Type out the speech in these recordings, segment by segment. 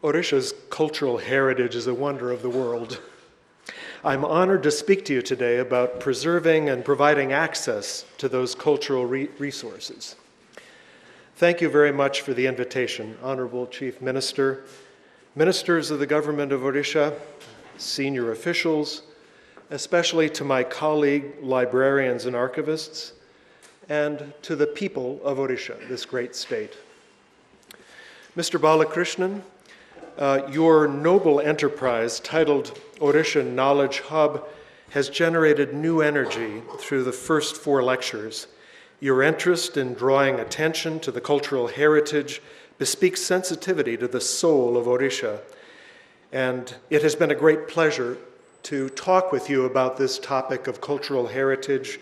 Odisha's cultural heritage is a wonder of the world. I'm honored to speak to you today about preserving and providing access to those cultural resources. Thank you very much for the invitation, Honorable Chief Minister, ministers of the government of Odisha, senior officials, especially to my colleague librarians and archivists, and to the people of Odisha, this great state. Mr. Balakrishnan, your noble enterprise titled Odisha Knowledge Hub has generated new energy through the first 4 lectures. Your interest in drawing attention to the cultural heritage bespeaks sensitivity to the soul of Odisha, and it has been a great pleasure to talk with you about this topic of cultural heritage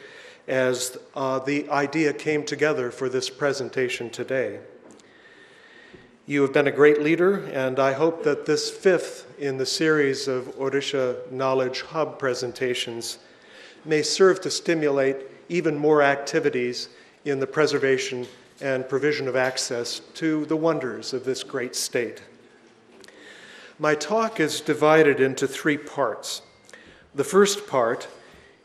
as the idea came together for this presentation today. You have been a great leader, and I hope that this 5th in the series of Odisha Knowledge Hub presentations may serve to stimulate even more activities in the preservation and provision of access to the wonders of this great state. My talk is divided into 3 parts. The first part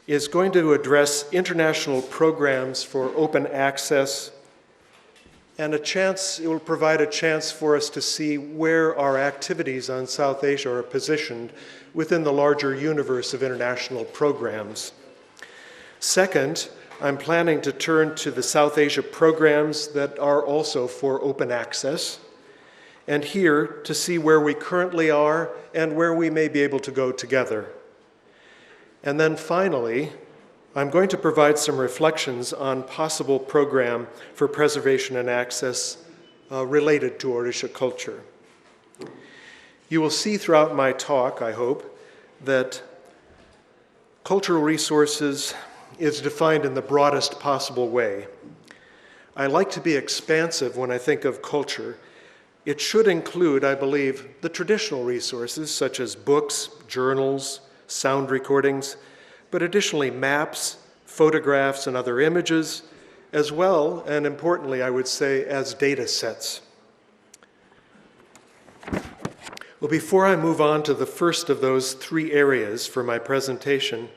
is going to address international programs for open access, and it will provide a chance for us to see where our activities on South Asia are positioned within the larger universe of international programs. Second, I'm planning to turn to the South Asia programs that are also for open access, and here to see where we currently are and where we may be able to go together. And then finally, I'm going to provide some reflections on possible program for preservation and access related to Odisha culture. You will see throughout my talk, I hope, that cultural resources is defined in the broadest possible way. I like to be expansive when I think of culture. It should include, I believe, the traditional resources such as books, journals, sound recordings, but additionally maps, photographs, and other images, as well, and importantly, I would say, as data sets. Well, before I move on to the first of those 3 areas for my presentation,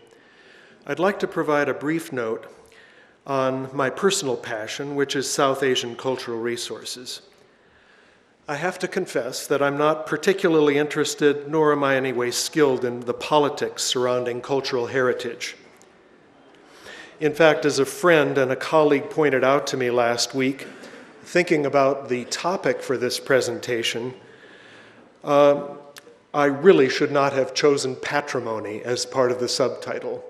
I'd like to provide a brief note on my personal passion, which is South Asian cultural resources. I have to confess that I'm not particularly interested, nor am I in any way skilled in the politics surrounding cultural heritage. In fact, as a friend and a colleague pointed out to me last week, thinking about the topic for this presentation, I really should not have chosen patrimony as part of the subtitle.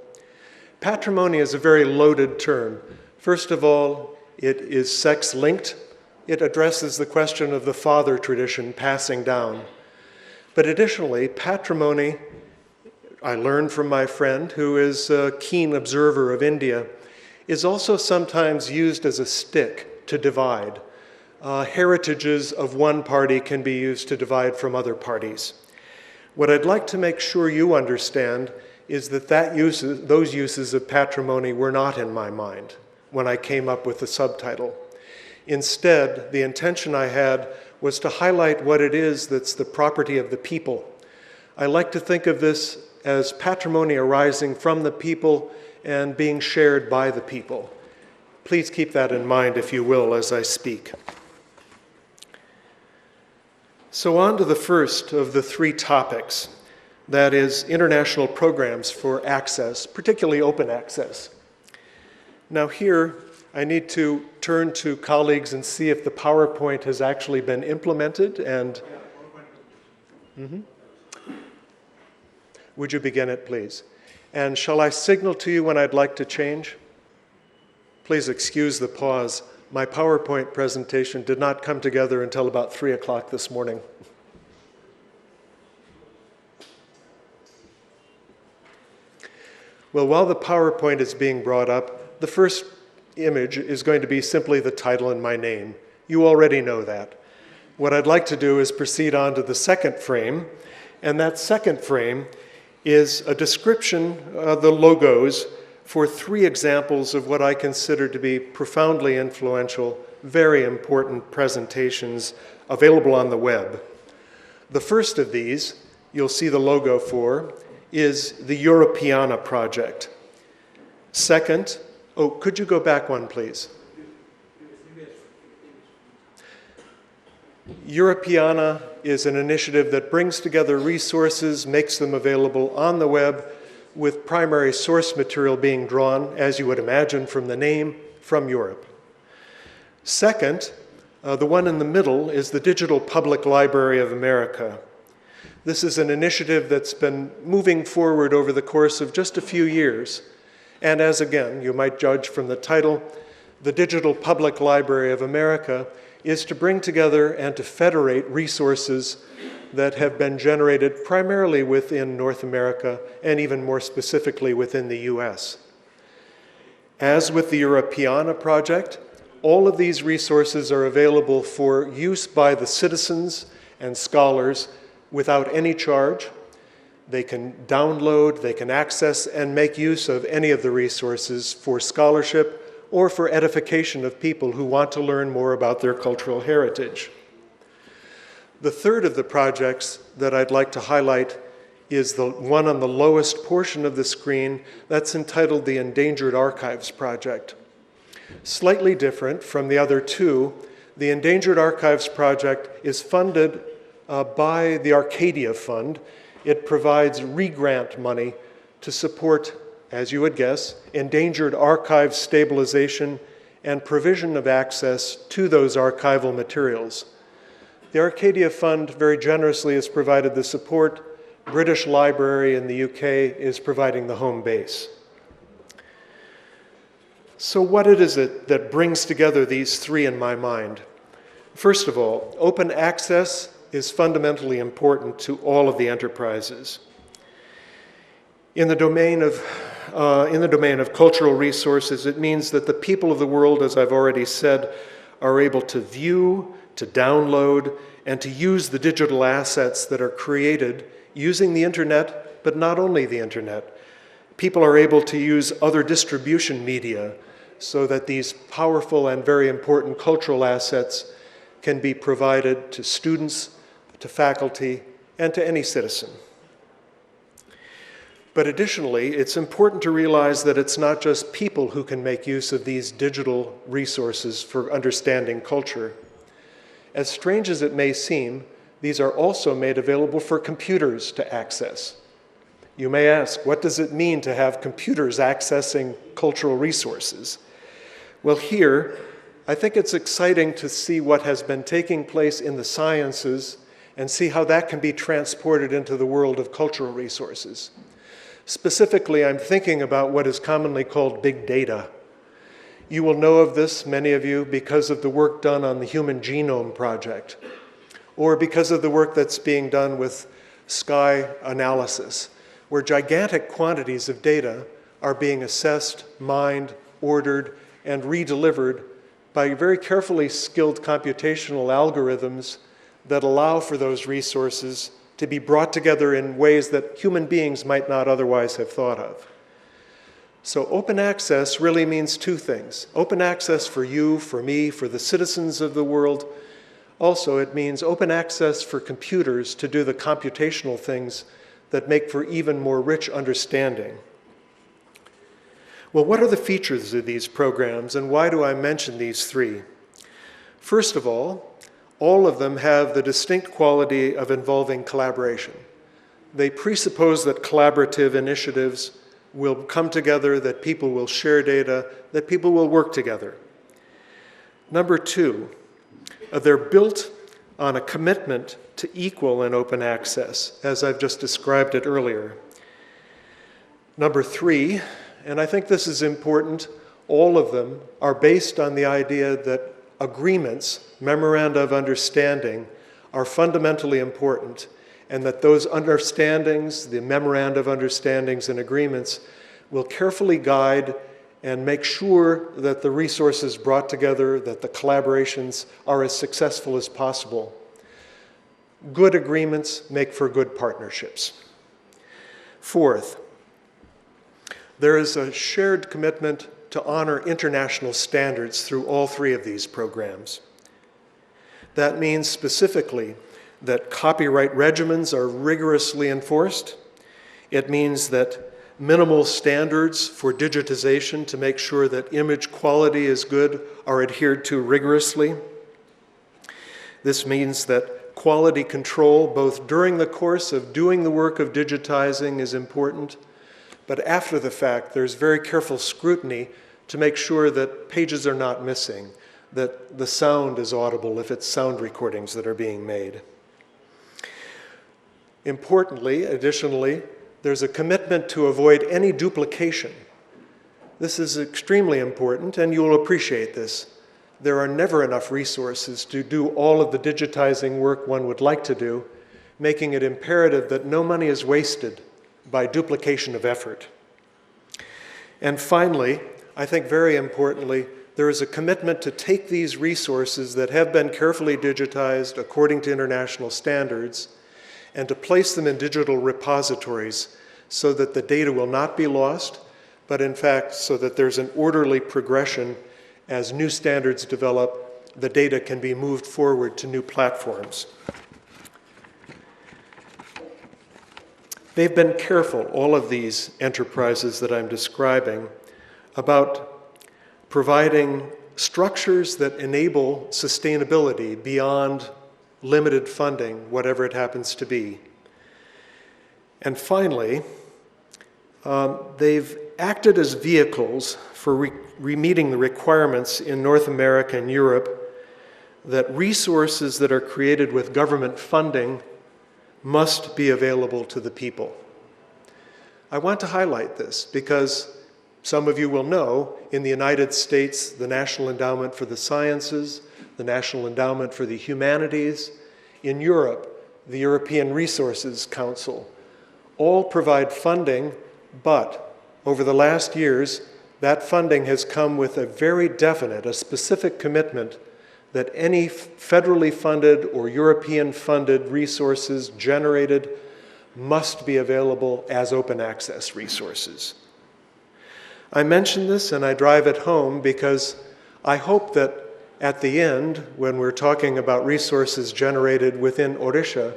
Patrimony is a very loaded term. First of all, it is sex-linked. It addresses the question of the father tradition passing down. But additionally, patrimony, I learned from my friend, who is a keen observer of India, is also sometimes used as a stick to divide. Heritages of one party can be used to divide from other parties. What I'd like to make sure you understand is that those uses of patrimony were not in my mind when I came up with the subtitle. Instead, the intention I had was to highlight what it is that's the property of the people. I like to think of this as patrimony arising from the people and being shared by the people. Please keep that in mind, if you will, as I speak. So on to the first of the 3 topics, that is international programs for access, particularly open access. Now here, I need to turn to colleagues and see if the PowerPoint has actually been implemented and... Would you begin it, please? And shall I signal to you when I'd like to change? Please excuse the pause. My PowerPoint presentation did not come together until about 3 o'clock this morning. Well, while the PowerPoint is being brought up, the first image is going to be simply the title and my name. You already know that. What I'd like to do is proceed on to the second frame, and that second frame is a description of the logos for 3 examples of what I consider to be profoundly influential, very important presentations available on the web. The first of these, you'll see the logo for, is the Europeana project. Second, oh, could you go back one, please? Europeana is an initiative that brings together resources, makes them available on the web, with primary source material being drawn, as you would imagine from the name, from Europe. Second, the one in the middle is the Digital Public Library of America. This is an initiative that's been moving forward over the course of just a few years. And as again, you might judge from the title, the Digital Public Library of America is to bring together and to federate resources that have been generated primarily within North America and even more specifically within the US. As with the Europeana project, all of these resources are available for use by the citizens and scholars without any charge. They can download, they can access and make use of any of the resources for scholarship or for edification of people who want to learn more about their cultural heritage. The third of the projects that I'd like to highlight is the one on the lowest portion of the screen that's entitled the Endangered Archives Project. Slightly different from the other two, the Endangered Archives Project is funded by the Arcadia Fund. It provides re-grant money to support, as you would guess, endangered archive stabilization and provision of access to those archival materials. The Arcadia Fund very generously has provided the support. British Library in the UK is providing the home base. So what is it that brings together these three in my mind? First of all, open access is fundamentally important to all of the enterprises. In the domain of cultural resources, it means that the people of the world, as I've already said, are able to view, to download, and to use the digital assets that are created using the internet, but not only the internet. People are able to use other distribution media so that these powerful and very important cultural assets can be provided to students, to faculty, and to any citizen. But additionally, it's important to realize that it's not just people who can make use of these digital resources for understanding culture. As strange as it may seem, these are also made available for computers to access. You may ask, what does it mean to have computers accessing cultural resources? Well, here, I think it's exciting to see what has been taking place in the sciences and see how that can be transported into the world of cultural resources. Specifically, I'm thinking about what is commonly called big data. You will know of this, many of you, because of the work done on the Human Genome Project, or because of the work that's being done with sky analysis, where gigantic quantities of data are being assessed, mined, ordered, and redelivered by very carefully skilled computational algorithms that allow for those resources to be brought together in ways that human beings might not otherwise have thought of. So open access really means two things. Open access for you, for me, for the citizens of the world. Also, it means open access for computers to do the computational things that make for even more rich understanding. Well, what are the features of these programs, and why do I mention these three? First of all of them have the distinct quality of involving collaboration. They presuppose that collaborative initiatives will come together, that people will share data, that people will work together. Number two, they're built on a commitment to equal and open access, as I've just described it earlier. Number three, and I think this is important, all of them are based on the idea that agreements, memoranda of understanding, are fundamentally important, and that those understandings, the memoranda of understandings and agreements, will carefully guide and make sure that the resources brought together, that the collaborations are as successful as possible. Good agreements make for good partnerships. Fourth, there is a shared commitment to honor international standards through all three of these programs. That means specifically that copyright regimens are rigorously enforced. It means that minimal standards for digitization to make sure that image quality is good are adhered to rigorously. This means that quality control, both during the course of doing the work of digitizing, is important, but after the fact, there's very careful scrutiny to make sure that pages are not missing, that the sound is audible if it's sound recordings that are being made. Importantly, additionally, there's a commitment to avoid any duplication. This is extremely important, and you will appreciate this. There are never enough resources to do all of the digitizing work one would like to do, making it imperative that no money is wasted by duplication of effort. And finally, I think very importantly, there is a commitment to take these resources that have been carefully digitized according to international standards and to place them in digital repositories so that the data will not be lost, but in fact so that there's an orderly progression as new standards develop, the data can be moved forward to new platforms. They've been careful, all of these enterprises that I'm describing, about providing structures that enable sustainability beyond limited funding, whatever it happens to be. And finally, they've acted as vehicles for meeting the requirements in North America and Europe that resources that are created with government funding must be available to the people. I want to highlight this because some of you will know in the United States, the National Endowment for the Sciences, the National Endowment for the Humanities, in Europe, the European Resources Council, all provide funding, but over the last years, that funding has come with a very definite, a specific commitment that any federally funded or European funded resources generated must be available as open access resources. I mention this and I drive it home because I hope that at the end, when we're talking about resources generated within Odisha,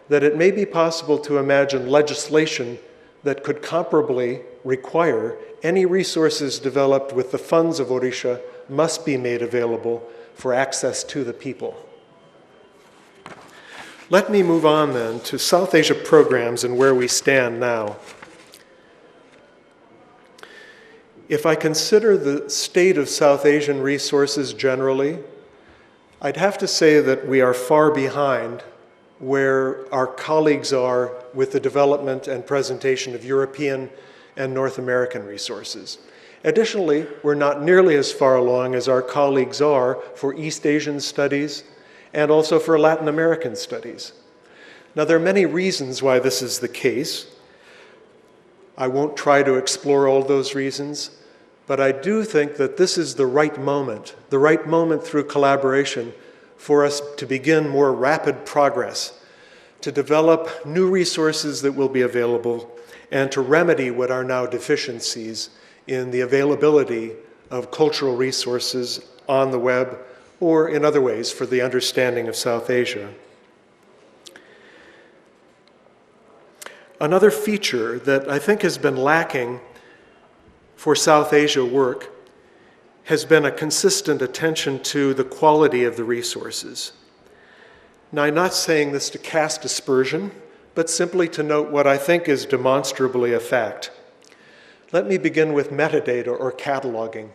that it may be possible to imagine legislation that could comparably require any resources developed with the funds of Odisha must be made available for access to the people. Let me move on then to South Asia programs and where we stand now. If I consider the state of South Asian resources generally, I'd have to say that we are far behind where our colleagues are with the development and presentation of European and North American resources. Additionally, we're not nearly as far along as our colleagues are for East Asian studies and also for Latin American studies. Now, there are many reasons why this is the case. I won't try to explore all those reasons, but I do think that this is the right moment through collaboration for us to begin more rapid progress, to develop new resources that will be available, and to remedy what are now deficiencies in the availability of cultural resources on the web or in other ways for the understanding of South Asia. Another feature that I think has been lacking for South Asia work has been a consistent attention to the quality of the resources. Now, I'm not saying this to cast aspersion, but simply to note what I think is demonstrably a fact. Let me begin with metadata or cataloging.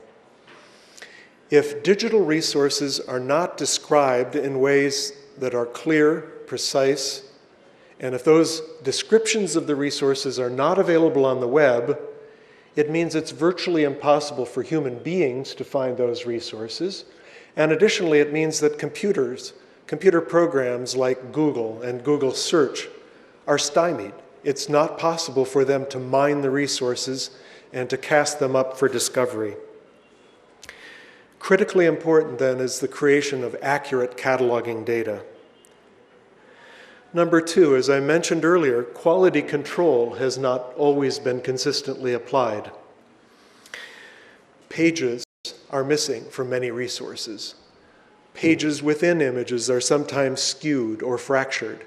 If digital resources are not described in ways that are clear, precise, and if those descriptions of the resources are not available on the web, it means it's virtually impossible for human beings to find those resources. And additionally, it means that computer programs like Google and Google Search are stymied. It's not possible for them to mine the resources and to cast them up for discovery. Critically important, then, is the creation of accurate cataloging data. Number two, as I mentioned earlier, quality control has not always been consistently applied. Pages are missing from many resources. Pages within images are sometimes skewed or fractured.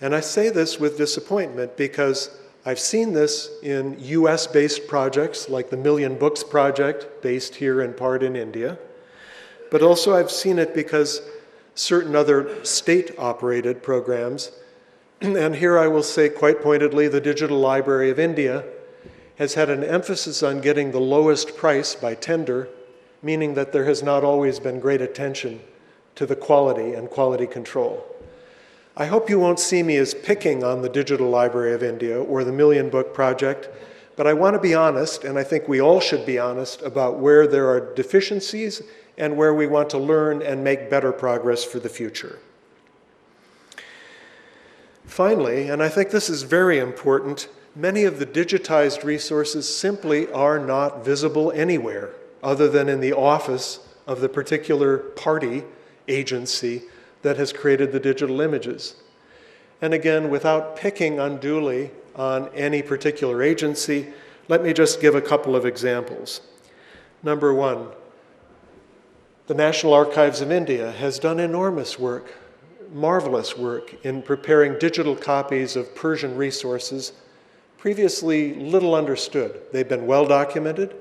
And I say this with disappointment because I've seen this in US-based projects like the Million Books Project, based here in part in India, but also I've seen it because certain other state-operated programs, and here I will say quite pointedly, the Digital Library of India has had an emphasis on getting the lowest price by tender, meaning that there has not always been great attention to the quality and quality control. I hope you won't see me as picking on the Digital Library of India or the Million Book Project, but I want to be honest, and I think we all should be honest, about where there are deficiencies and where we want to learn and make better progress for the future. Finally, and I think this is very important, many of the digitized resources simply are not visible anywhere other than in the office of the particular party agency that has created the digital images. And again, without picking unduly on any particular agency, let me just give a couple of examples. Number one, the National Archives of India has done enormous work, marvelous work, in preparing digital copies of Persian resources previously little understood. They've been well documented,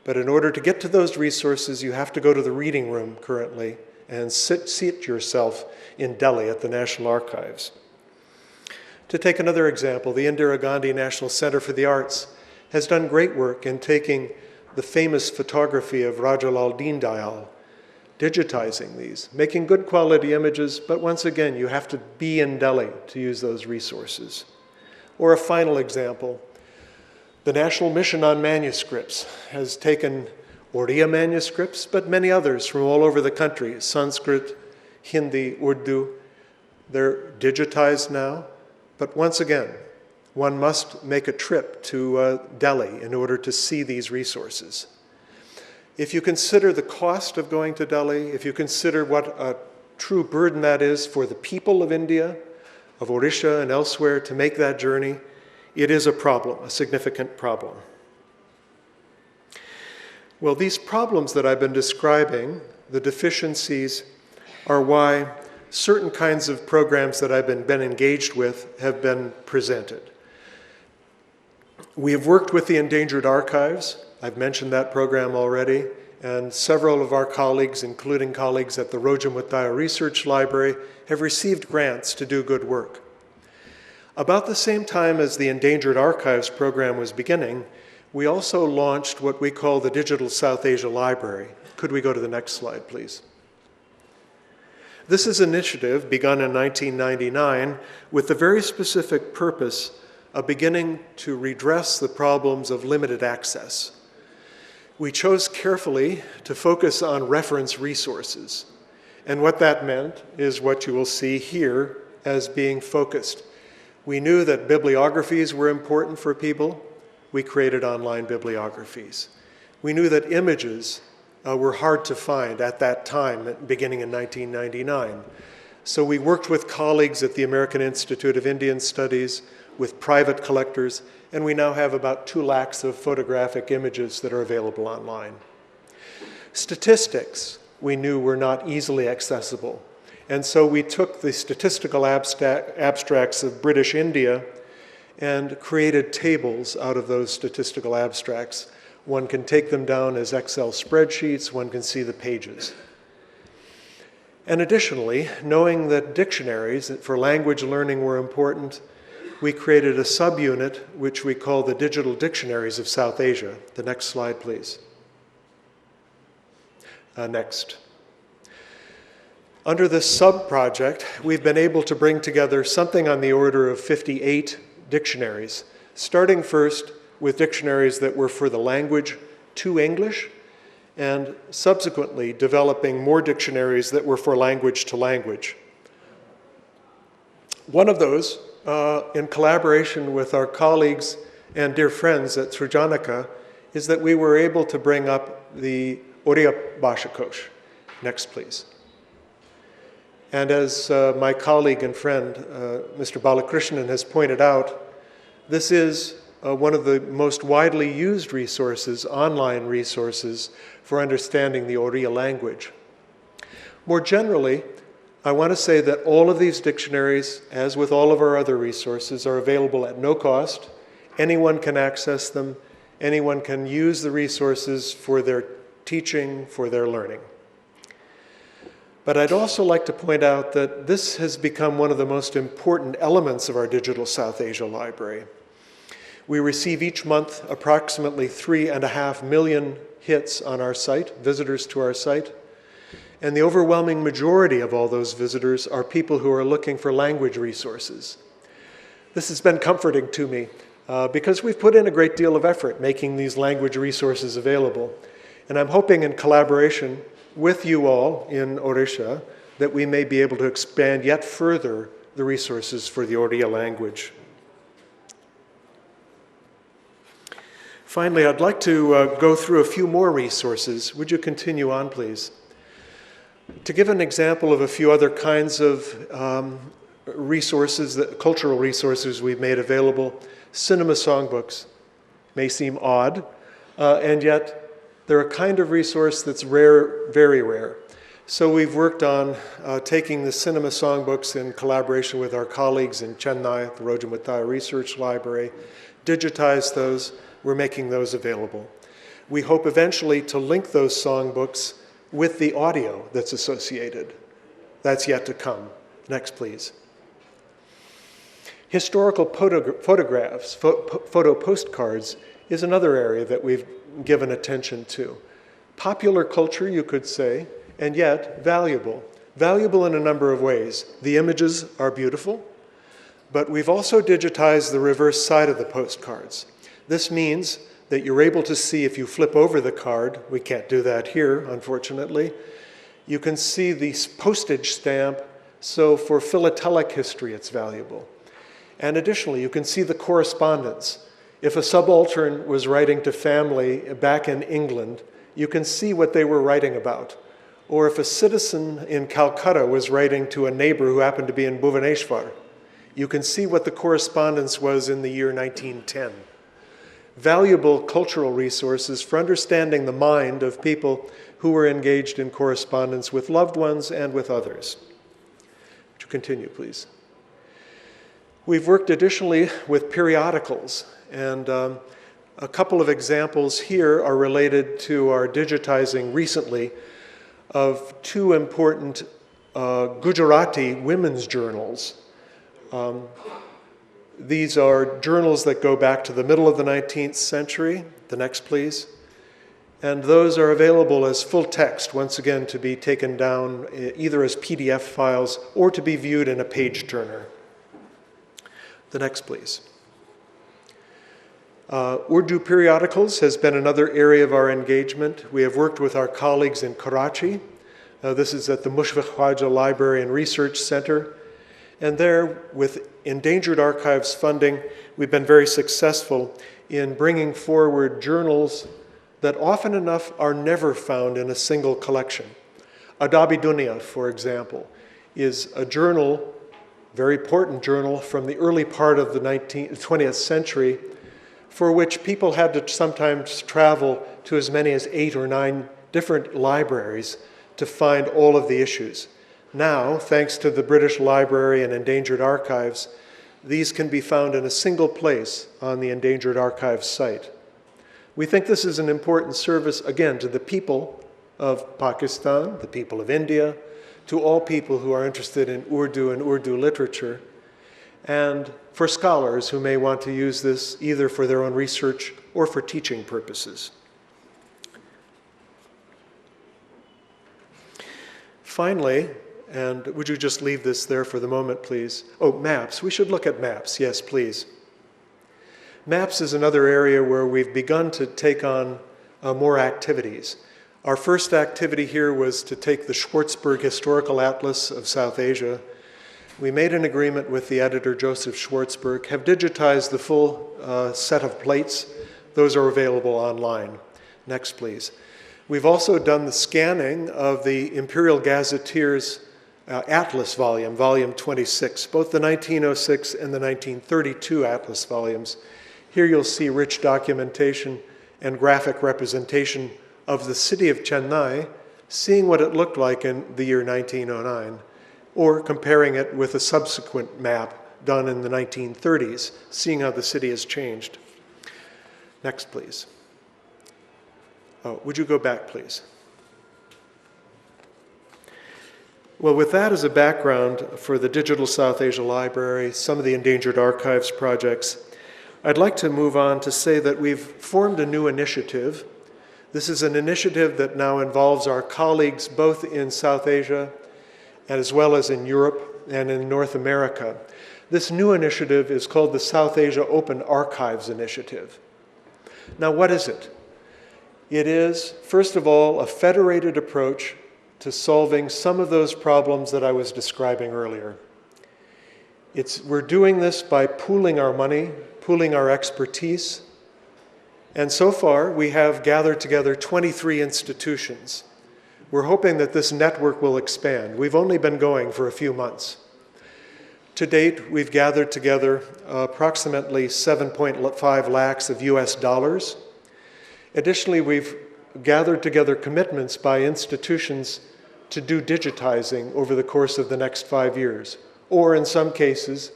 but in order to get to those resources, you have to go to the reading room currently and seat yourself in Delhi at the National Archives. To take another example, the Indira Gandhi National Center for the Arts has done great work in taking the famous photography of Rajalal Deen Dayal, digitizing these, making good quality images, but once again, you have to be in Delhi to use those resources. Or a final example, the National Mission on Manuscripts has taken Oriya manuscripts, but many others from all over the country, Sanskrit, Hindi, Urdu. They're digitized now, but once again, one must make a trip to Delhi in order to see these resources. If you consider the cost of going to Delhi, if you consider what a true burden that is for the people of India, of Odisha and elsewhere to make that journey, it is a problem, a significant problem. Well, these problems that I've been describing, the deficiencies, are why certain kinds of programs that I've been engaged with have been presented. We have worked with the Endangered Archives. I've mentioned that program already, and several of our colleagues, including colleagues at the Rojamutaya Research Library, have received grants to do good work. About the same time as the Endangered Archives program was beginning, we also launched what we call the Digital South Asia Library. Could we go to the next slide, please? This is an initiative begun in 1999 with the very specific purpose of beginning to redress the problems of limited access. We chose carefully to focus on reference resources. And what that meant is what you will see here as being focused. We knew that bibliographies were important for people. We created online bibliographies. We knew that images were hard to find at that time, beginning in 1999. So we worked with colleagues at the American Institute of Indian Studies, with private collectors, and we now have about 2 lakhs of photographic images that are available online. Statistics, we knew, were not easily accessible. And so we took the statistical abstracts of British India and created tables out of those statistical abstracts. One can take them down as Excel spreadsheets, one can see the pages. And additionally, knowing that dictionaries for language learning were important, we created a subunit which we call the Digital Dictionaries of South Asia. The next slide, please. Next. Under this sub-project, we've been able to bring together something on the order of 58 dictionaries, starting first with dictionaries that were for the language to English, and subsequently developing more dictionaries that were for language to language. One of those, in collaboration with our colleagues and dear friends at Srijanaka, is that we were able to bring up the Oriya Bhashakosh. Next, please. And as my colleague and friend, Mr. Balakrishnan, has pointed out, this is one of the most widely used resources, online resources, for understanding the Oriya language. More generally, I want to say that all of these dictionaries, as with all of our other resources, are available at no cost. Anyone can access them. Anyone can use the resources for their teaching, for their learning. But I'd also like to point out that this has become one of the most important elements of our Digital South Asia Library. We receive each month approximately 3.5 million hits on our site, visitors to our site, and the overwhelming majority of all those visitors are people who are looking for language resources. This has been comforting to me because we've put in a great deal of effort making these language resources available, and I'm hoping in collaboration with you all in Orisha that we may be able to expand yet further the resources for the Oriya language. Finally, I'd like to go through a few more resources. Would you continue on, please? To give an example of a few other kinds of resources, cultural resources we've made available, cinema songbooks may seem odd, and yet they're a kind of resource that's rare, very rare. So we've worked on taking the cinema songbooks in collaboration with our colleagues in Chennai, the Rojamutaya Research Library, digitize those. We're making those available. We hope eventually to link those songbooks with the audio that's associated. That's yet to come. Next, please. Historical photographs, photo postcards, is another area that we've given attention to. Popular culture, you could say, and yet valuable. Valuable in a number of ways. The images are beautiful, but we've also digitized the reverse side of the postcards. This means that you're able to see, if you flip over the card, we can't do that here, unfortunately, you can see the postage stamp, so for philatelic history it's valuable. And additionally, you can see the correspondence. If a subaltern was writing to family back in England, you can see what they were writing about. Or if a citizen in Calcutta was writing to a neighbor who happened to be in Bhubaneswar, you can see what the correspondence was in the year 1910. Valuable cultural resources for understanding the mind of people who were engaged in correspondence with loved ones and with others. Would you continue, please? We've worked additionally with periodicals, and a couple of examples here are related to our digitizing recently of two important Gujarati women's journals. These are journals that go back to the middle of the 19th century. The next, please. And those are available as full text, once again, to be taken down either as PDF files or to be viewed in a page turner. The next, please. Urdu periodicals has been another area of our engagement. We have worked with our colleagues in Karachi. This is at the Mushfiq Khwaja Library and Research Center. And there, with Endangered Archives funding, we've been very successful in bringing forward journals that often enough are never found in a single collection. Adabi Dunia, for example, is a journal, very important journal from the early part of the 20th century, for which people had to sometimes travel to as many as 8 or 9 different libraries to find all of the issues. Now, thanks to the British Library and Endangered Archives, these can be found in a single place on the Endangered Archives site. We think this is an important service, again, to the people of Pakistan, the people of India, to all people who are interested in Urdu and Urdu literature, and for scholars who may want to use this either for their own research or for teaching purposes. Finally, and would you just leave this there for the moment, please? Oh, maps. We should look at maps. Yes, please. Maps is another area where we've begun to take on more activities. Our first activity here was to take the Schwartzberg Historical Atlas of South Asia. We made an agreement with the editor, Joseph Schwartzberg, have digitized the full set of plates. Those are available online. Next, please. We've also done the scanning of the Imperial Gazetteer's Atlas volume, volume 26, both the 1906 and the 1932 Atlas volumes. Here you'll see rich documentation and graphic representation of the city of Chennai, seeing what it looked like in the year 1909, or comparing it with a subsequent map done in the 1930s, seeing how the city has changed. Next, please. Oh, would you go back, please? Well, with that as a background for the Digital South Asia Library, some of the Endangered Archives projects, I'd like to move on to say that we've formed a new initiative. This is an initiative that now involves our colleagues both in South Asia as well as in Europe and in North America. This new initiative is called the South Asia Open Archives Initiative. Now, what is it? It is, first of all, a federated approach to solving some of those problems that I was describing earlier. We're doing this by pooling our money, pooling our expertise, and so far we have gathered together 23 institutions. We're hoping that this network will expand. We've only been going for a few months. To date, we've gathered together approximately 7.5 lakhs of US dollars. Additionally, we've gathered together commitments by institutions to do digitizing over the course of the next 5 years. Or in some cases,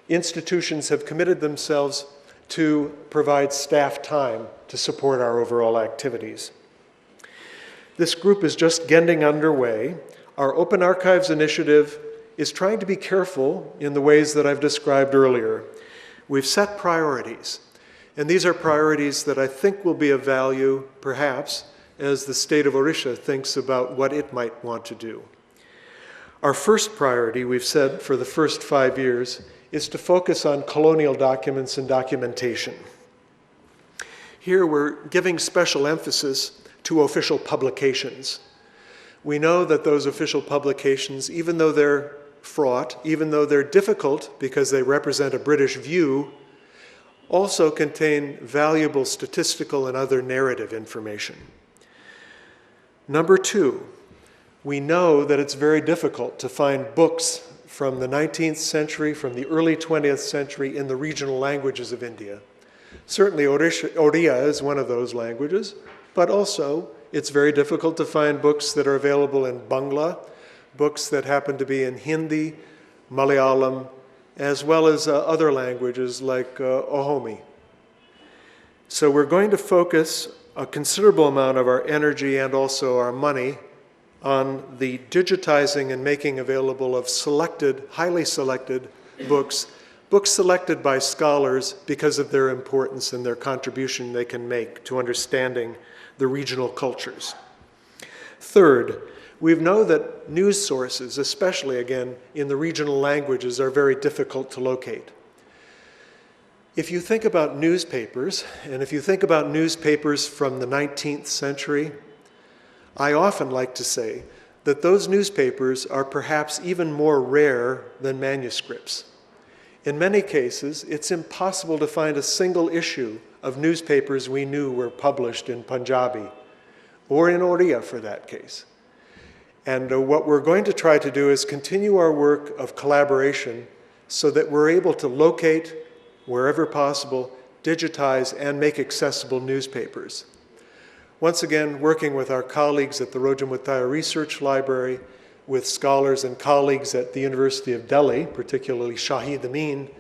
institutions have committed themselves to provide staff time to support our overall activities. This group is just getting underway. Our Open Archives Initiative is trying to be careful in the ways that I've described earlier. We've set priorities, and these are priorities that I think will be of value, perhaps, as the state of Odisha thinks about what it might want to do. Our first priority, we've said for the first 5 years, is to focus on colonial documents and documentation. Here we're giving special emphasis to official publications. We know that those official publications, even though they're fraught, even though they're difficult because they represent a British view, also contain valuable statistical and other narrative information. Number two, we know that it's very difficult to find books from the 19th century, from the early 20th century in the regional languages of India. Certainly Oriya is one of those languages, but also it's very difficult to find books that are available in Bangla, books that happen to be in Hindi, Malayalam, as well as other languages like Ohomi. So we're going to focus a considerable amount of our energy and also our money on the digitizing and making available of selected, highly selected books selected by scholars because of their importance and their contribution they can make to understanding the regional cultures. Third, we know that news sources, especially again in the regional languages, are very difficult to locate. If you think about newspapers, and if you think about newspapers from the 19th century, I often like to say that those newspapers are perhaps even more rare than manuscripts. In many cases, it's impossible to find a single issue of newspapers we knew were published in Punjabi, or in Oriya for that case. And what we're going to try to do is continue our work of collaboration so that we're able to locate, wherever possible, digitize, and make accessible newspapers. Once again, working with our colleagues at the Rojamutaya Research Library, with scholars and colleagues at the University of Delhi, particularly Shahid Amin,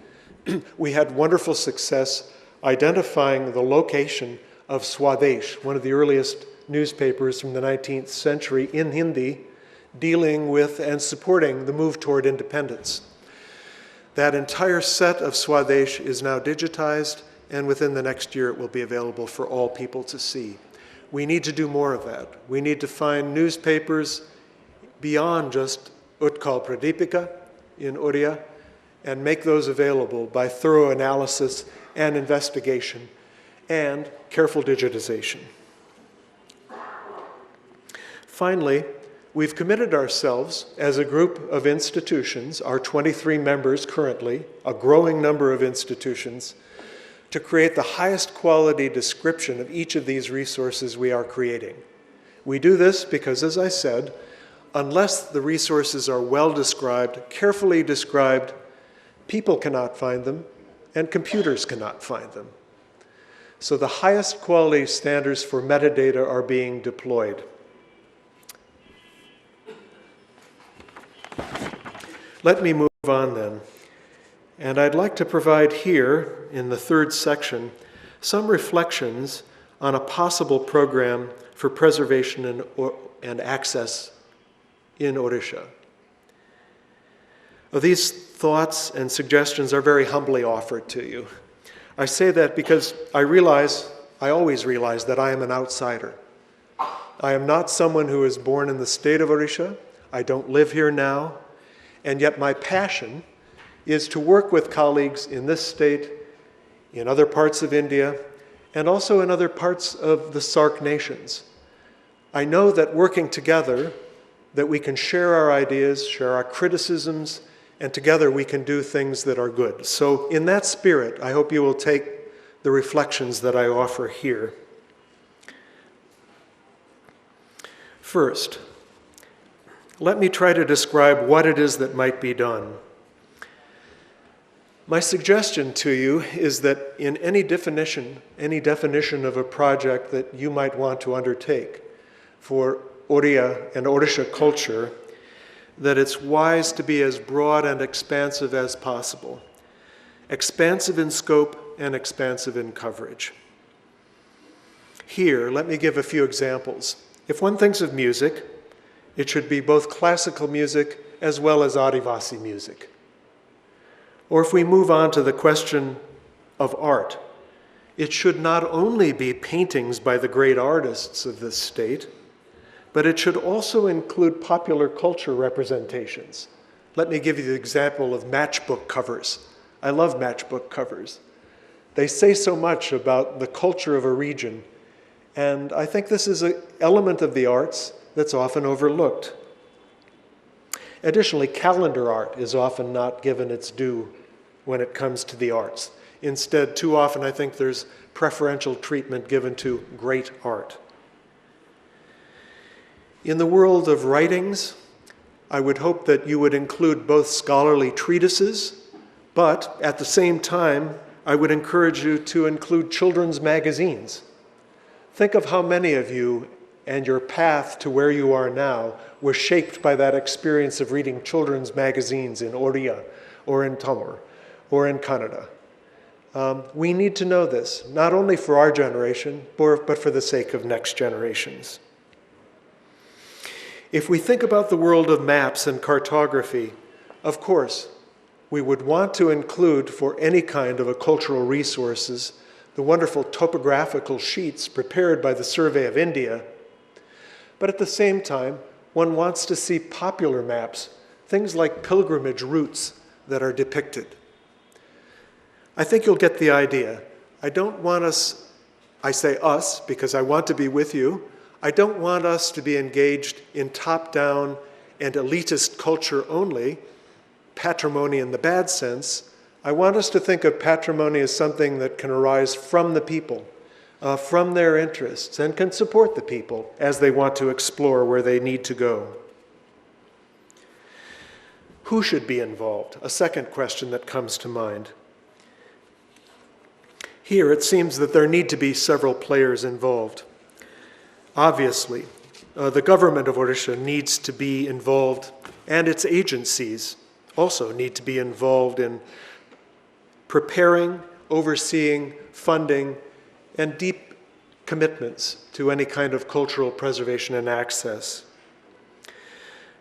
we had wonderful success identifying the location of Swadesh, one of the earliest newspapers from the 19th century in Hindi, dealing with and supporting the move toward independence. That entire set of Swadesh is now digitized, and within the next year it will be available for all people to see. We need to do more of that. We need to find newspapers beyond just Utkal Pradipika in Oriya and make those available by thorough analysis and investigation and careful digitization. Finally, we've committed ourselves as a group of institutions, our 23 members currently, a growing number of institutions, to create the highest quality description of each of these resources we are creating. We do this because, as I said, unless the resources are well described, carefully described, people cannot find them and computers cannot find them. So the highest quality standards for metadata are being deployed. Let me move on then. And I'd like to provide here, in the third section, some reflections on a possible program for preservation and access in Odisha. These thoughts and suggestions are very humbly offered to you. I say that because I always realize that I am an outsider. I am not someone who is born in the state of Odisha. I don't live here now. And yet my passion is to work with colleagues in this state, in other parts of India, and also in other parts of the SAARC nations. I know that working together, that we can share our ideas, share our criticisms, and together we can do things that are good. So in that spirit, I hope you will take the reflections that I offer here. First, let me try to describe what it is that might be done. My suggestion to you is that in any definition of a project that you might want to undertake for Oriya and Odisha culture, that it's wise to be as broad and expansive as possible. Expansive in scope and expansive in coverage. Here, let me give a few examples. If one thinks of music, it should be both classical music as well as Adivasi music. Or if we move on to the question of art, it should not only be paintings by the great artists of this state, but it should also include popular culture representations. Let me give you the example of matchbook covers. I love matchbook covers. They say so much about the culture of a region, and I think this is an element of the arts that's often overlooked. Additionally, calendar art is often not given its due when it comes to the arts. Instead, too often I think there's preferential treatment given to great art. In the world of writings, I would hope that you would include both scholarly treatises, but at the same time, I would encourage you to include children's magazines. Think of how many of you and your path to where you are now was shaped by that experience of reading children's magazines in Oriya or in Tamil or in Kannada. We need to know this, not only for our generation, but for the sake of next generations. If we think about the world of maps and cartography, of course, we would want to include for any kind of a cultural resources the wonderful topographical sheets prepared by the Survey of India. But at the same time, one wants to see popular maps, things like pilgrimage routes that are depicted. I think you'll get the idea. I don't want us, I say us because I want to be with you, I don't want us to be engaged in top-down and elitist culture only, patrimony in the bad sense. I want us to think of patrimony as something that can arise from the people, from their interests, and can support the people as they want to explore where they need to go. Who should be involved? A second question that comes to mind. Here, it seems that there need to be several players involved. Obviously, the government of Odisha needs to be involved, and its agencies also need to be involved in preparing, overseeing, funding, and deep commitments to any kind of cultural preservation and access.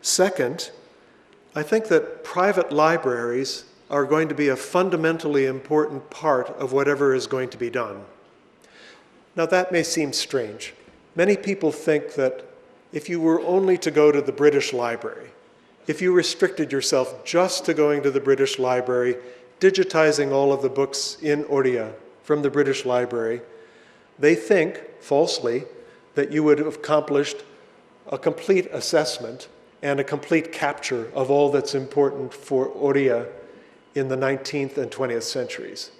Second, I think that private libraries are going to be a fundamentally important part of whatever is going to be done. Now that may seem strange. Many people think that if you were only to go to the British Library, if you restricted yourself just to going to the British Library, digitizing all of the books in Oriya from the British Library, they think, falsely, that you would have accomplished a complete assessment and a complete capture of all that's important for Oriya in the 19th and 20th centuries.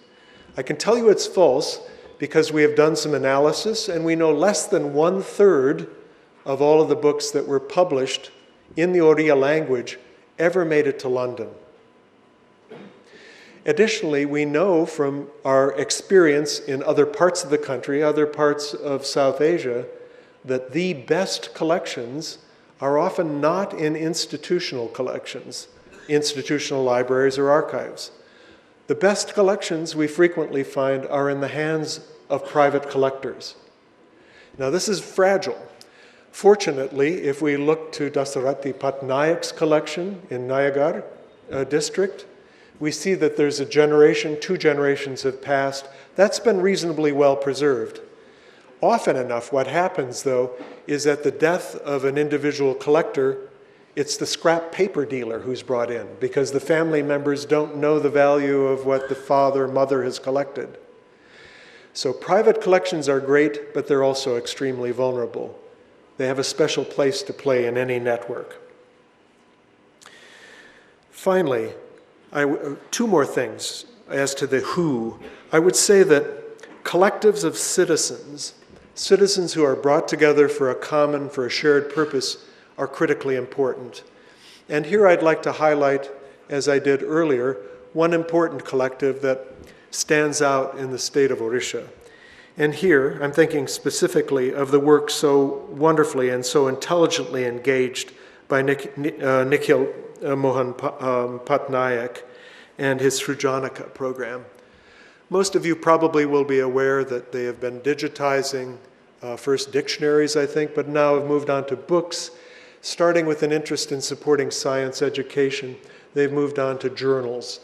I can tell you it's false because we have done some analysis and we know less than 1/3 of all of the books that were published in the Oriya language ever made it to London. Additionally, we know from our experience in other parts of the country, other parts of South Asia, that the best collections are often not in institutional collections. institutional libraries or archives. The best collections we frequently find are in the hands of private collectors. Now, this is fragile. Fortunately, if we look to Dasarathi Patnayak's collection in Nayagar district, we see that there's a generation, 2 generations have passed. That's been reasonably well preserved. Often enough, what happens, though, is at the death of an individual collector, it's the scrap paper dealer who's brought in because the family members don't know the value of what the father, mother has collected. So private collections are great, but they're also extremely vulnerable. They have a special place to play in any network. Finally, 2 more things as to the who. I would say that collectives of citizens who are brought together for a shared purpose, are critically important. And here I'd like to highlight, as I did earlier, one important collective that stands out in the state of Odisha. And here I'm thinking specifically of the work so wonderfully and so intelligently engaged by Nikhil Mohan Patnaik and his Srujanika program. Most of you probably will be aware that they have been digitizing first dictionaries, I think, but now have moved on to books. Starting with an interest in supporting science education, they've moved on to journals.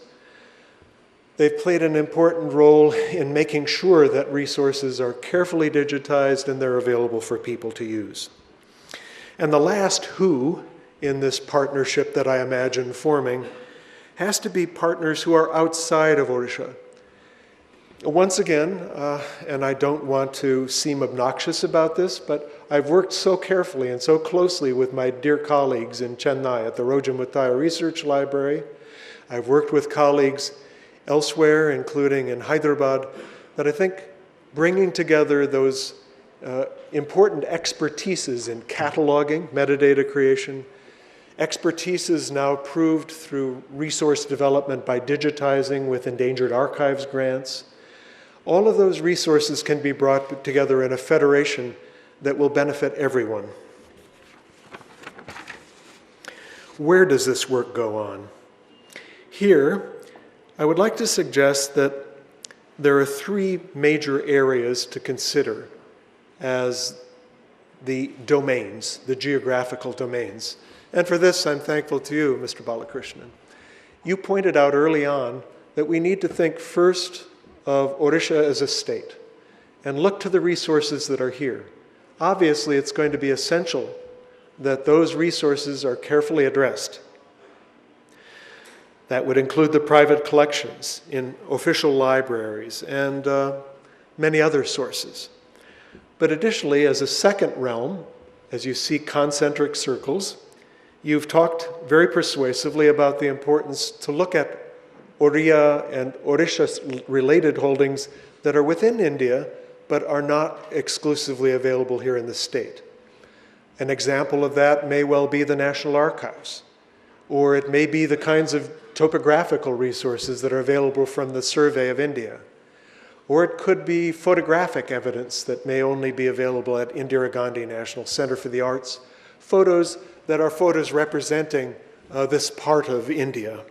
They've played an important role in making sure that resources are carefully digitized and they're available for people to use. And the last who in this partnership that I imagine forming has to be partners who are outside of Odisha. Once again, and I don't want to seem obnoxious about this, but I've worked so carefully and so closely with my dear colleagues in Chennai at the Rojamutaya Research Library. I've worked with colleagues elsewhere, including in Hyderabad, that I think bringing together those important expertises in cataloging, metadata creation, expertises now proved through resource development by digitizing with endangered archives grants. All of those resources can be brought together in a federation that will benefit everyone. Where does this work go on? Here, I would like to suggest that there are 3 major areas to consider as the domains, the geographical domains. And for this, I'm thankful to you, Mr. Balakrishnan. You pointed out early on that we need to think first of Odisha as a state and look to the resources that are here. Obviously, it's going to be essential that those resources are carefully addressed. That would include the private collections in official libraries and many other sources. But additionally, as a second realm, as you see concentric circles, you've talked very persuasively about the importance to look at Oriya and Odisha-related holdings that are within India but are not exclusively available here in the state. An example of that may well be the National Archives, or it may be the kinds of topographical resources that are available from the Survey of India, or it could be photographic evidence that may only be available at Indira Gandhi National Center for the Arts, photos that are photos representing this part of India.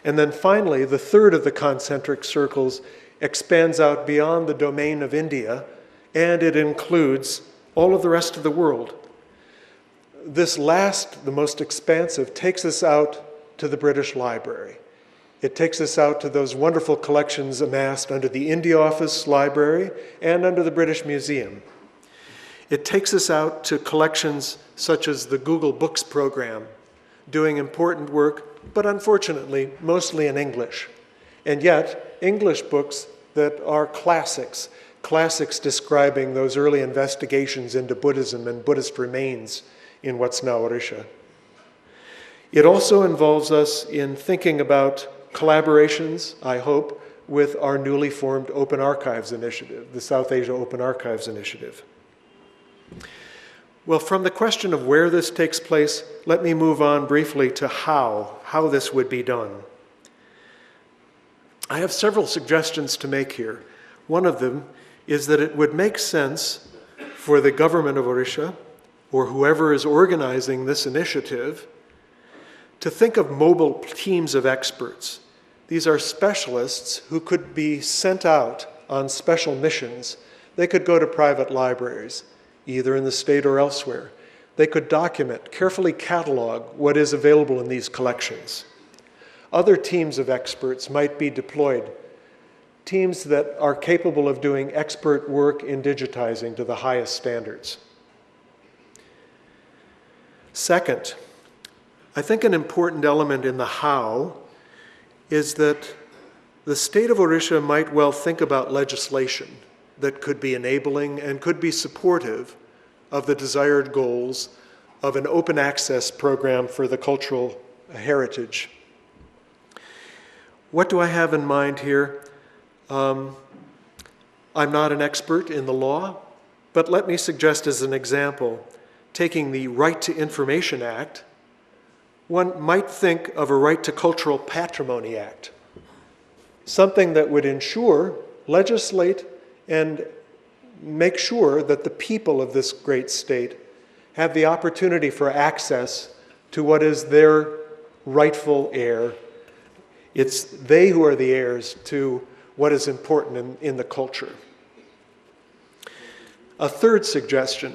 And then finally, the third of the concentric circles expands out beyond the domain of India, and it includes all of the rest of the world. This last, the most expansive, takes us out to the British Library. It takes us out to those wonderful collections amassed under the India Office Library and under the British Museum. It takes us out to collections such as the Google Books program, doing important work, but unfortunately, mostly in English. And yet, English books that are classics describing those early investigations into Buddhism and Buddhist remains in what's now Odisha. It also involves us in thinking about collaborations, I hope, with our newly formed Open Archives Initiative, the South Asia Open Archives Initiative. Well, from the question of where this takes place, let me move on briefly to how this would be done. I have several suggestions to make here. One of them is that it would make sense for the government of Odisha, or whoever is organizing this initiative, to think of mobile teams of experts. These are specialists who could be sent out on special missions. They could go to private libraries, either in the state or elsewhere. They could document, carefully catalog what is available in these collections. Other teams of experts might be deployed, teams that are capable of doing expert work in digitizing to the highest standards. Second, I think an important element in the how is that the state of Odisha might well think about legislation that could be enabling and could be supportive of the desired goals of an open access program for the cultural heritage. What do I have in mind here? I'm not an expert in the law, but let me suggest as an example, taking the Right to Information Act, one might think of a Right to Cultural Patrimony Act, something that would ensure, legislate, and make sure that the people of this great state have the opportunity for access to what is their rightful heir. It's they who are the heirs to what is important in the culture. A third suggestion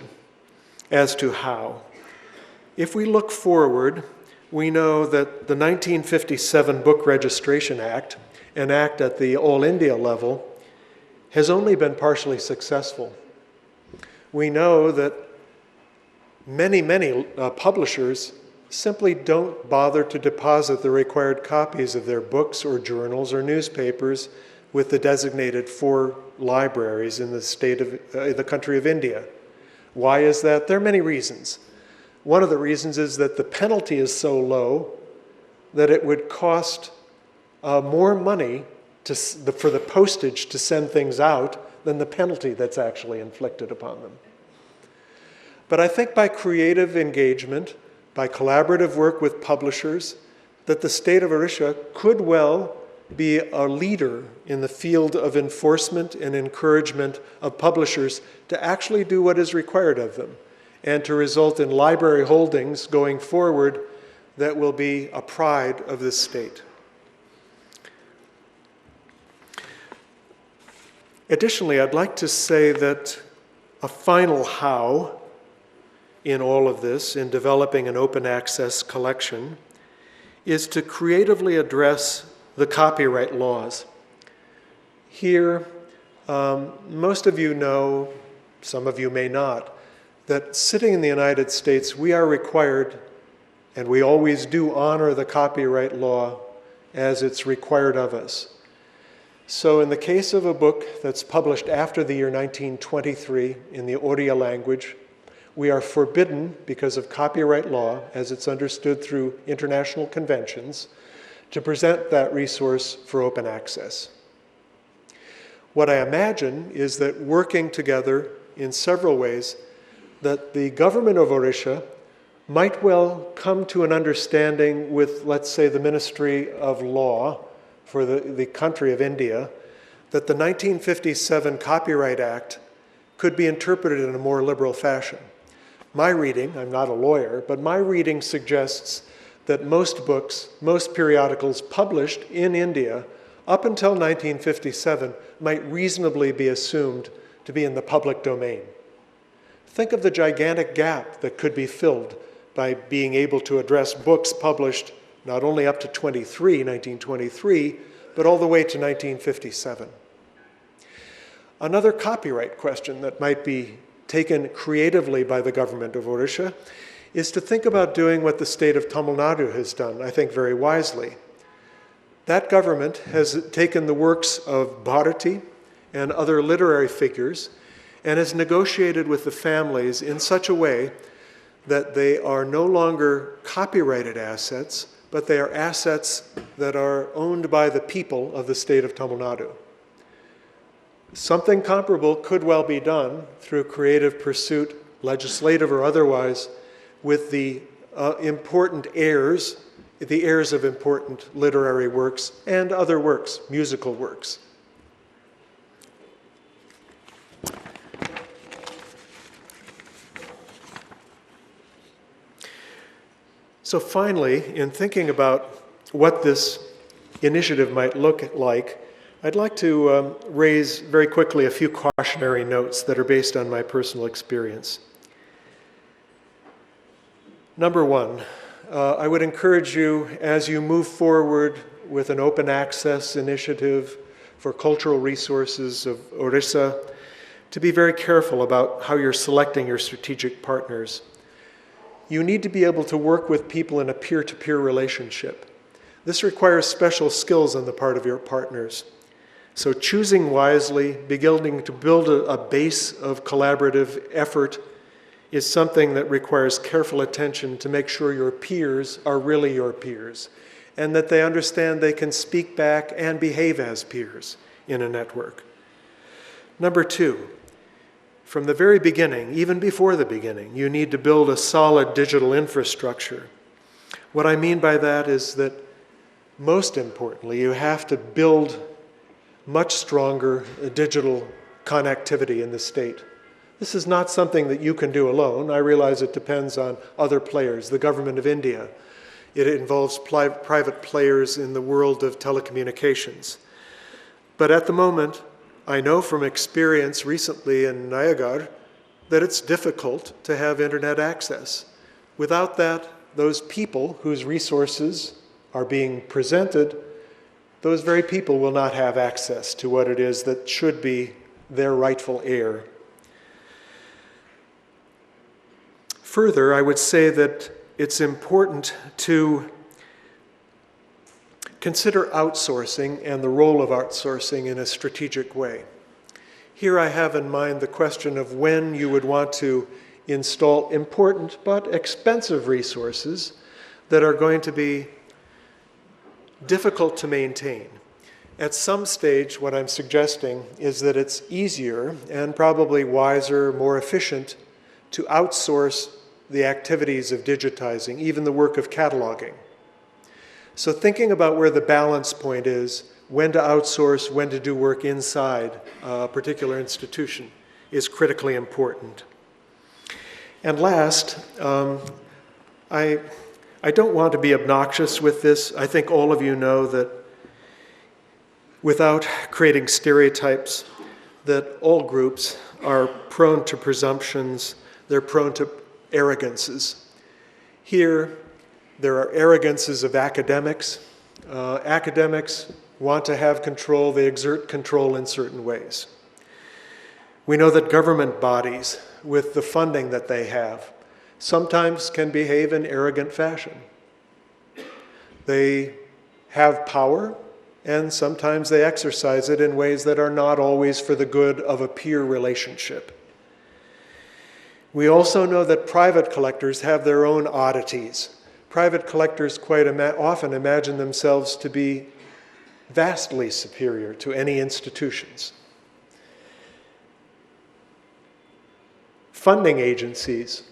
as to how. If we look forward, we know that the 1957 Book Registration Act, an act at the All India level, has only been partially successful. We know that many publishers simply don't bother to deposit the required copies of their books or journals or newspapers with the designated 4 libraries in the country of India. Why is that? There are many reasons. One of the reasons is that the penalty is so low that it would cost more money for the postage to send things out than the penalty that's actually inflicted upon them. But I think by creative engagement, by collaborative work with publishers, that the state of Odisha could well be a leader in the field of enforcement and encouragement of publishers to actually do what is required of them and to result in library holdings going forward that will be a pride of this state. Additionally, I'd like to say that a final how in all of this, in developing an open access collection, is to creatively address the copyright laws. Here, most of you know, some of you may not, that sitting in the United States, we are required, and we always do honor the copyright law as it's required of us. So in the case of a book that's published after the year 1923 in the Oriya language, we are forbidden, because of copyright law, as it's understood through international conventions, to present that resource for open access. What I imagine is that working together in several ways, that the government of Odisha might well come to an understanding with, let's say, the Ministry of Law for the country of India, that the 1957 Copyright Act could be interpreted in a more liberal fashion. My reading, I'm not a lawyer, but my reading suggests that most books, most periodicals published in India up until 1957 might reasonably be assumed to be in the public domain. Think of the gigantic gap that could be filled by being able to address books published not only up to 1923, but all the way to 1957. Another copyright question that might be taken creatively by the government of Odisha is to think about doing what the state of Tamil Nadu has done, I think very wisely. That government has taken the works of Bharati and other literary figures and has negotiated with the families in such a way that they are no longer copyrighted assets, but they are assets that are owned by the people of the state of Tamil Nadu. Something comparable could well be done through creative pursuit, legislative or otherwise, with the important heirs, the heirs of important literary works and other works, musical works. So finally, in thinking about what this initiative might look like, I'd like to raise very quickly a few cautionary notes that are based on my personal experience. Number one, I would encourage you, as you move forward with an open access initiative for cultural resources of Orissa, to be very careful about how you're selecting your strategic partners. You need to be able to work with people in a peer-to-peer relationship. This requires special skills on the part of your partners. So choosing wisely, beginning to build a base of collaborative effort is something that requires careful attention to make sure your peers are really your peers, and that they understand they can speak back and behave as peers in a network. Number two, from the very beginning, even before the beginning, you need to build a solid digital infrastructure. What I mean by that is that, most importantly, you have to build much stronger digital connectivity in the state. This is not something that you can do alone. I realize it depends on other players, the government of India. It involves private players in the world of telecommunications. But at the moment, I know from experience recently in Nayagar that it's difficult to have internet access. Without that, those people whose resources are being presented, those very people will not have access to what it is that should be their rightful heir. Further, I would say that it's important to consider outsourcing and the role of outsourcing in a strategic way. Here I have in mind the question of when you would want to install important but expensive resources that are going to be difficult to maintain. At some stage, what I'm suggesting is that it's easier and probably wiser, more efficient to outsource the activities of digitizing, even the work of cataloging. So thinking about where the balance point is, when to outsource, when to do work inside a particular institution, is critically important. And last, I don't want to be obnoxious with this. I think all of you know that without creating stereotypes, that all groups are prone to presumptions, they're prone to arrogances. Here, there are arrogances of academics. Academics want to have control, they exert control in certain ways. We know that government bodies, with the funding that they have, sometimes can behave in arrogant fashion. They have power, and sometimes they exercise it in ways that are not always for the good of a peer relationship. We also know that private collectors have their own oddities. Private collectors quite often imagine themselves to be vastly superior to any institutions. Funding agencies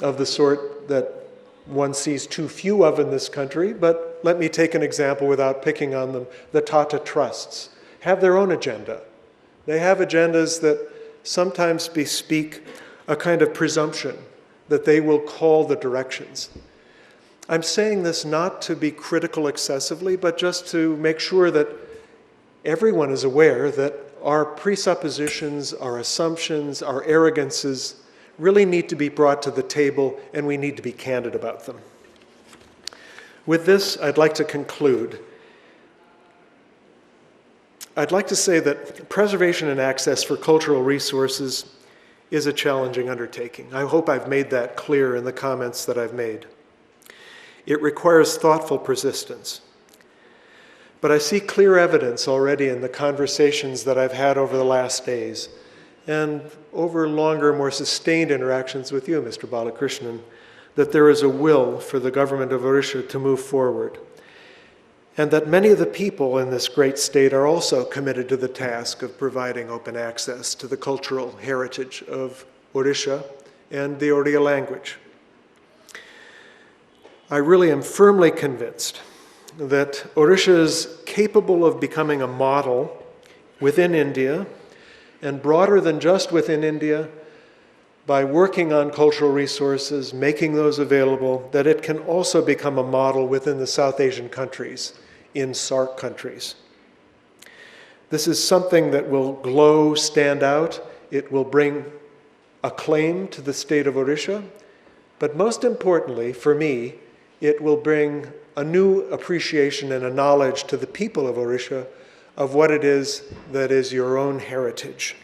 of the sort that one sees too few of in this country, but let me take an example without picking on them. The Tata Trusts have their own agenda. They have agendas that sometimes bespeak a kind of presumption that they will call the directions. I'm saying this not to be critical excessively, but just to make sure that everyone is aware that our presuppositions, our assumptions, our arrogances really need to be brought to the table, and we need to be candid about them. With this, I'd like to conclude. I'd like to say that preservation and access for cultural resources is a challenging undertaking. I hope I've made that clear in the comments that I've made. It requires thoughtful persistence. But I see clear evidence already in the conversations that I've had over the last days and over longer, more sustained interactions with you, Mr. Balakrishnan, that there is a will for the government of Orissa to move forward, and that many of the people in this great state are also committed to the task of providing open access to the cultural heritage of Orissa and the Oriya language. I really am firmly convinced that Orissa is capable of becoming a model within India, and broader than just within India, by working on cultural resources, making those available, that it can also become a model within the South Asian countries, in SAARC countries. This is something that will glow, stand out. It will bring acclaim to the state of Odisha, but most importantly, for me, it will bring a new appreciation and a knowledge to the people of Odisha of what it is that is your own heritage.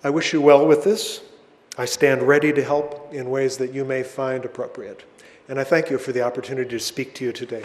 I wish you well with this. I stand ready to help in ways that you may find appropriate. And I thank you for the opportunity to speak to you today.